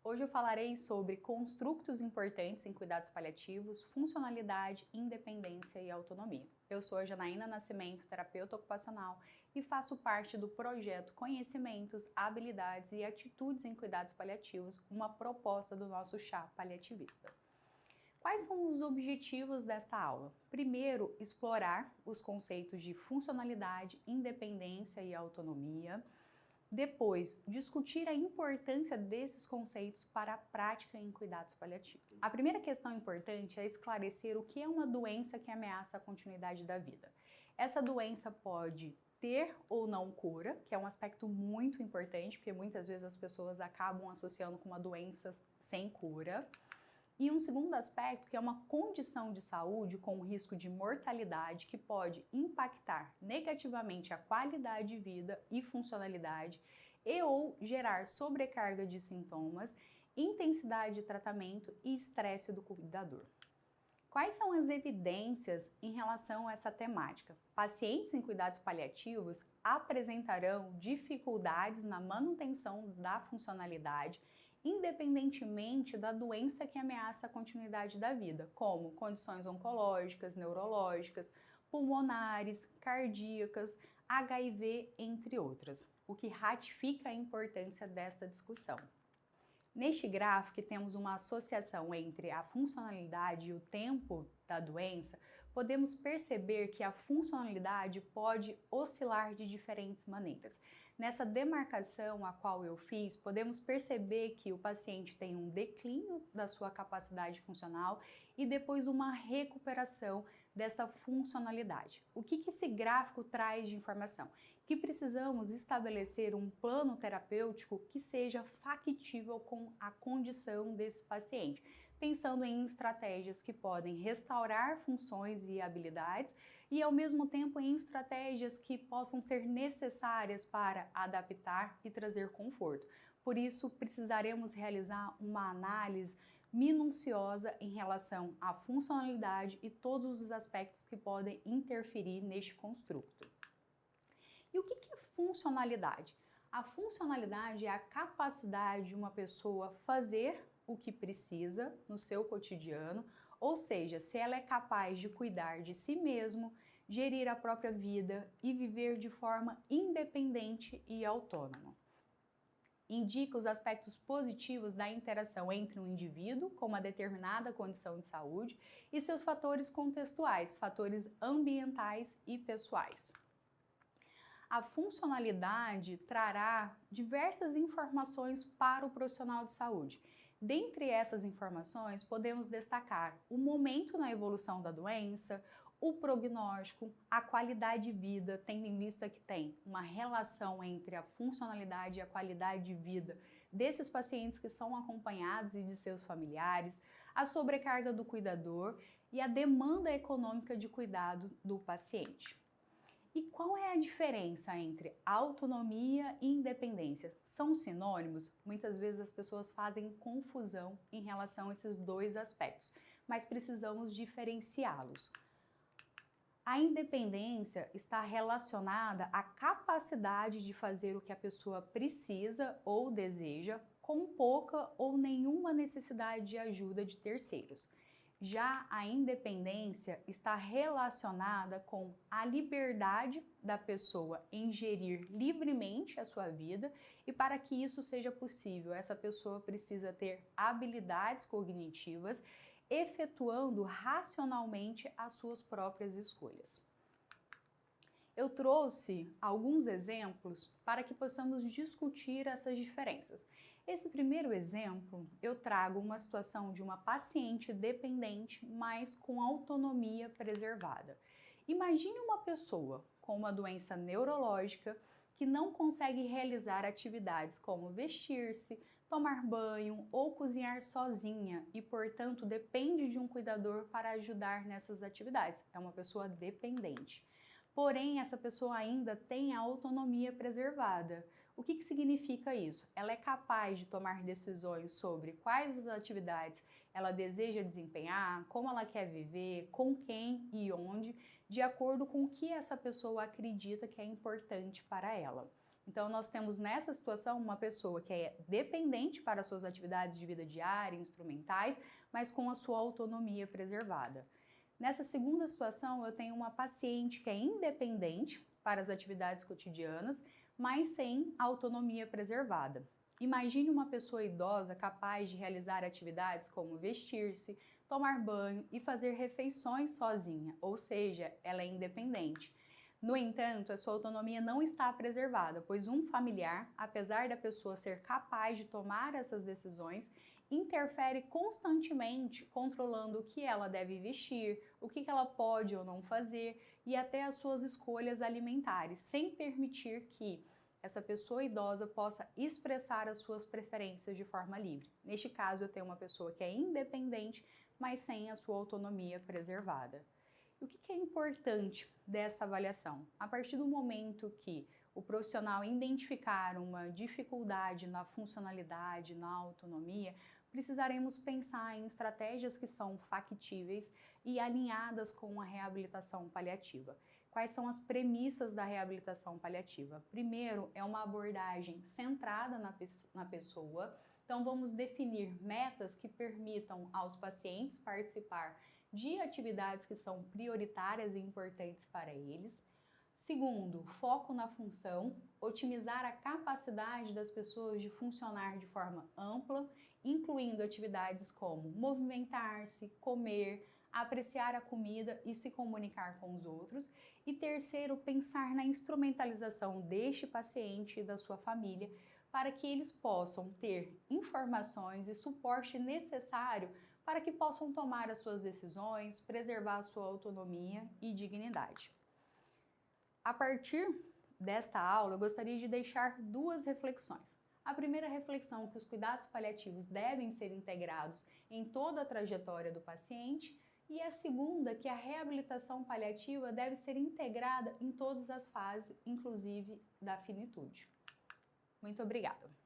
Hoje eu falarei sobre construtos importantes em cuidados paliativos, funcionalidade, independência e autonomia. Eu sou a Janaína Nascimento, terapeuta ocupacional, e faço parte do projeto Conhecimentos, Habilidades e Atitudes em Cuidados Paliativos, uma proposta do nosso chá paliativista. Quais são os objetivos desta aula? Primeiro, explorar os conceitos de funcionalidade, independência e autonomia. Depois, discutir a importância desses conceitos para a prática em cuidados paliativos. A primeira questão importante é esclarecer o que é uma doença que ameaça a continuidade da vida. Essa doença pode ter ou não cura, que é um aspecto muito importante, porque muitas vezes as pessoas acabam associando com uma doença sem cura. E um segundo aspecto, que é uma condição de saúde com risco de mortalidade que pode impactar negativamente a qualidade de vida e funcionalidade e ou gerar sobrecarga de sintomas, intensidade de tratamento e estresse do cuidador. Quais são as evidências em relação a essa temática? Pacientes em cuidados paliativos apresentarão dificuldades na manutenção da funcionalidade, independentemente da doença que ameaça a continuidade da vida, como condições oncológicas, neurológicas, pulmonares, cardíacas, HIV, entre outras, o que ratifica a importância desta discussão. Neste gráfico temos uma associação entre a funcionalidade e o tempo da doença. Podemos perceber que a funcionalidade pode oscilar de diferentes maneiras. Nessa demarcação a qual eu fiz, podemos perceber que o paciente tem um declínio da sua capacidade funcional e depois uma recuperação dessa funcionalidade. O que esse gráfico traz de informação? Que precisamos estabelecer um plano terapêutico que seja factível com a condição desse paciente, pensando em estratégias que podem restaurar funções e habilidades e ao mesmo tempo em estratégias que possam ser necessárias para adaptar e trazer conforto. Por isso, precisaremos realizar uma análise minuciosa em relação à funcionalidade e todos os aspectos que podem interferir neste construto. E o que é funcionalidade? A funcionalidade é a capacidade de uma pessoa fazer o que precisa no seu cotidiano, ou seja, se ela é capaz de cuidar de si mesmo, gerir a própria vida e viver de forma independente e autônoma. Indica os aspectos positivos da interação entre um indivíduo com uma determinada condição de saúde e seus fatores contextuais, fatores ambientais e pessoais. A funcionalidade trará diversas informações para o profissional de saúde. Dentre essas informações, podemos destacar o momento na evolução da doença, o prognóstico, a qualidade de vida, tendo em vista que tem uma relação entre a funcionalidade e a qualidade de vida desses pacientes que são acompanhados e de seus familiares, a sobrecarga do cuidador e a demanda econômica de cuidado do paciente. E qual é a diferença entre autonomia e independência? São sinônimos? Muitas vezes as pessoas fazem confusão em relação a esses dois aspectos, mas precisamos diferenciá-los. A independência está relacionada à capacidade de fazer o que a pessoa precisa ou deseja, com pouca ou nenhuma necessidade de ajuda de terceiros. Já a independência está relacionada com a liberdade da pessoa em gerir livremente a sua vida e para que isso seja possível, essa pessoa precisa ter habilidades cognitivas, efetuando racionalmente as suas próprias escolhas. Eu trouxe alguns exemplos para que possamos discutir essas diferenças. Esse primeiro exemplo, eu trago uma situação de uma paciente dependente, mas com autonomia preservada. Imagine uma pessoa com uma doença neurológica que não consegue realizar atividades como vestir-se, tomar banho ou cozinhar sozinha e, portanto, depende de um cuidador para ajudar nessas atividades. É uma pessoa dependente. Porém, essa pessoa ainda tem a autonomia preservada. O que significa isso? Ela é capaz de tomar decisões sobre quais as atividades ela deseja desempenhar, como ela quer viver, com quem e onde, de acordo com o que essa pessoa acredita que é importante para ela. Então, nós temos nessa situação uma pessoa que é dependente para suas atividades de vida diária, instrumentais, mas com a sua autonomia preservada. Nessa segunda situação, eu tenho uma paciente que é independente para as atividades cotidianas, mas sem autonomia preservada. Imagine uma pessoa idosa capaz de realizar atividades como vestir-se, tomar banho e fazer refeições sozinha, ou seja, ela é independente. No entanto, a sua autonomia não está preservada, pois um familiar, apesar da pessoa ser capaz de tomar essas decisões, interfere constantemente controlando o que ela deve vestir, o que ela pode ou não fazer e até as suas escolhas alimentares, sem permitir que essa pessoa idosa possa expressar as suas preferências de forma livre. Neste caso, eu tenho uma pessoa que é independente, mas sem a sua autonomia preservada. E o que é importante dessa avaliação? A partir do momento que o profissional identificar uma dificuldade na funcionalidade, na autonomia, precisaremos pensar em estratégias que são factíveis e alinhadas com a reabilitação paliativa. Quais são as premissas da reabilitação paliativa? Primeiro, é uma abordagem centrada na pessoa. Então, vamos definir metas que permitam aos pacientes participar de atividades que são prioritárias e importantes para eles. Segundo, foco na função, otimizar a capacidade das pessoas de funcionar de forma ampla, incluindo atividades como movimentar-se, comer, apreciar a comida e se comunicar com os outros. E terceiro, pensar na instrumentalização deste paciente e da sua família para que eles possam ter informações e suporte necessário para que possam tomar as suas decisões, preservar a sua autonomia e dignidade. A partir desta aula, eu gostaria de deixar duas reflexões. A primeira reflexão é que os cuidados paliativos devem ser integrados em toda a trajetória do paciente, e a segunda, que a reabilitação paliativa deve ser integrada em todas as fases, inclusive da finitude. Muito obrigada!